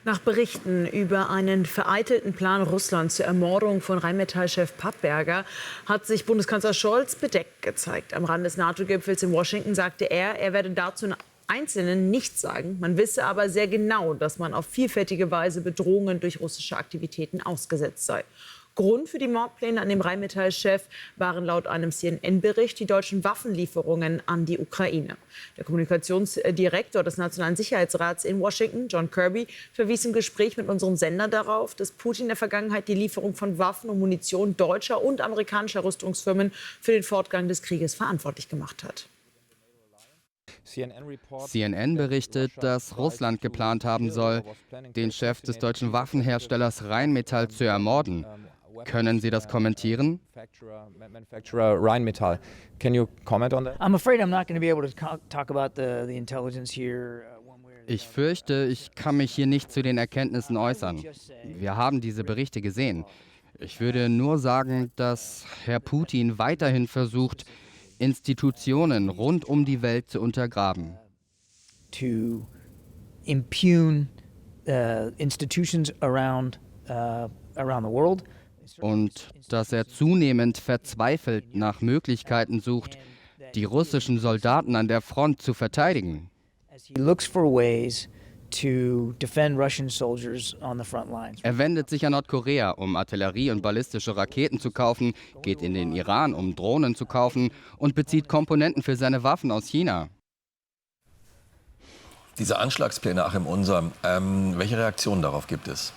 Nach Berichten über einen vereitelten Plan Russlands zur Ermordung von Rheinmetall-Chef Pappberger hat sich Bundeskanzler Scholz bedeckt gezeigt. Am Rand des NATO-Gipfels in Washington sagte er werde dazu im Einzelnen nichts sagen. Man wisse aber sehr genau, dass man auf vielfältige Weise Bedrohungen durch russische Aktivitäten ausgesetzt sei. Grund für die Mordpläne an dem Rheinmetall-Chef waren laut einem CNN-Bericht die deutschen Waffenlieferungen an die Ukraine. Der Kommunikationsdirektor des Nationalen Sicherheitsrats in Washington, John Kirby, verwies im Gespräch mit unserem Sender darauf, dass Putin in der Vergangenheit die Lieferung von Waffen und Munition deutscher und amerikanischer Rüstungsfirmen für den Fortgang des Krieges verantwortlich gemacht hat. CNN berichtet, dass Russland geplant haben soll, den Chef des deutschen Waffenherstellers Rheinmetall zu ermorden. Können Sie das kommentieren? Rheinmetall. Can you comment on that? I'm afraid I'm not going to be able to talk about the intelligence here. Ich fürchte, ich kann mich hier nicht zu den Erkenntnissen äußern. Wir haben diese Berichte gesehen. Ich würde nur sagen, dass Herr Putin weiterhin versucht, Institutionen rund um die Welt zu untergraben. To impugn institutions around the world. Und dass er zunehmend verzweifelt nach Möglichkeiten sucht, die russischen Soldaten an der Front zu verteidigen. He looks for ways to defend Russian soldiers on the front lines. Er wendet sich an Nordkorea, um Artillerie und ballistische Raketen zu kaufen, geht in den Iran, um Drohnen zu kaufen und bezieht Komponenten für seine Waffen aus China. Diese Anschlagspläne, Achim Unser, welche Reaktionen darauf gibt es?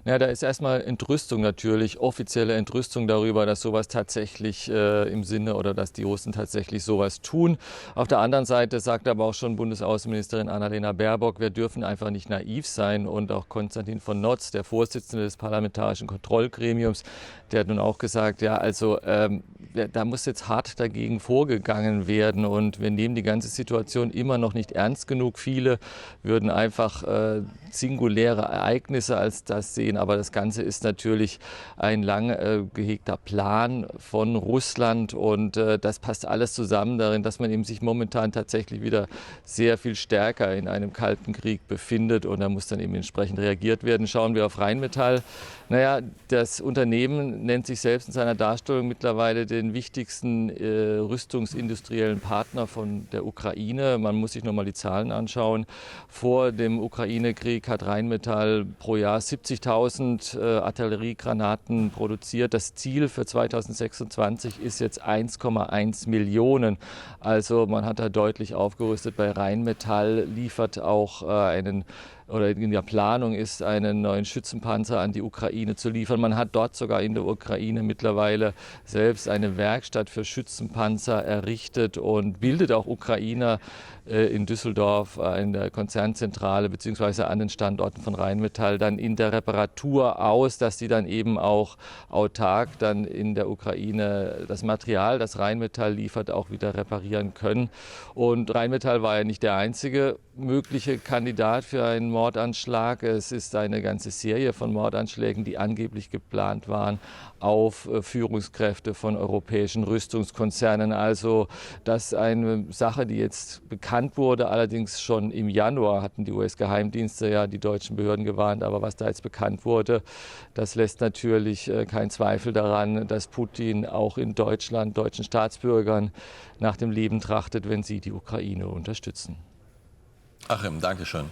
Ja, da ist erstmal Entrüstung natürlich, offizielle Entrüstung darüber, dass sowas tatsächlich im Sinne oder dass die Russen tatsächlich sowas tun. Auf der anderen Seite sagt aber auch schon Bundesaußenministerin Annalena Baerbock, wir dürfen einfach nicht naiv sein. Und auch Konstantin von Notz, der Vorsitzende des Parlamentarischen Kontrollgremiums, der hat nun auch gesagt, ja, also da muss jetzt hart dagegen vorgegangen werden. Und wir nehmen die ganze Situation immer noch nicht ernst genug. Viele würden einfach singuläre Ereignisse als das sehen. Aber das Ganze ist natürlich ein lang gehegter Plan von Russland. Und das passt alles zusammen darin, dass man eben sich momentan tatsächlich wieder sehr viel stärker in einem kalten Krieg befindet. Und da muss dann eben entsprechend reagiert werden. Schauen wir auf Rheinmetall. Naja, das Unternehmen nennt sich selbst in seiner Darstellung mittlerweile den wichtigsten rüstungsindustriellen Partner von der Ukraine. Man muss sich nochmal die Zahlen anschauen. Vor dem Ukraine-Krieg hat Rheinmetall pro Jahr 70.000 Artilleriegranaten produziert. Das Ziel für 2026 ist jetzt 1,1 Millionen. Also man hat da deutlich aufgerüstet. Bei Rheinmetall liefert auch oder in der Planung ist, einen neuen Schützenpanzer an die Ukraine zu liefern. Man hat dort sogar in der Ukraine mittlerweile selbst eine Werkstatt für Schützenpanzer errichtet und bildet auch Ukrainer in Düsseldorf in der Konzernzentrale bzw. an den Standorten von Rheinmetall dann in der Reparatur aus, dass sie dann eben auch autark dann in der Ukraine das Material, das Rheinmetall liefert, auch wieder reparieren können. Und Rheinmetall war ja nicht der einzige mögliche Kandidat für einen Mordanschlag. Es ist eine ganze Serie von Mordanschlägen, die angeblich geplant waren auf Führungskräfte von europäischen Rüstungskonzernen. Also das ist eine Sache, die jetzt bekannt wurde. Allerdings schon im Januar hatten die US-Geheimdienste ja die deutschen Behörden gewarnt. Aber was da jetzt bekannt wurde, das lässt natürlich keinen Zweifel daran, dass Putin auch in Deutschland, deutschen Staatsbürgern nach dem Leben trachtet, wenn sie die Ukraine unterstützen. Achim, danke schön.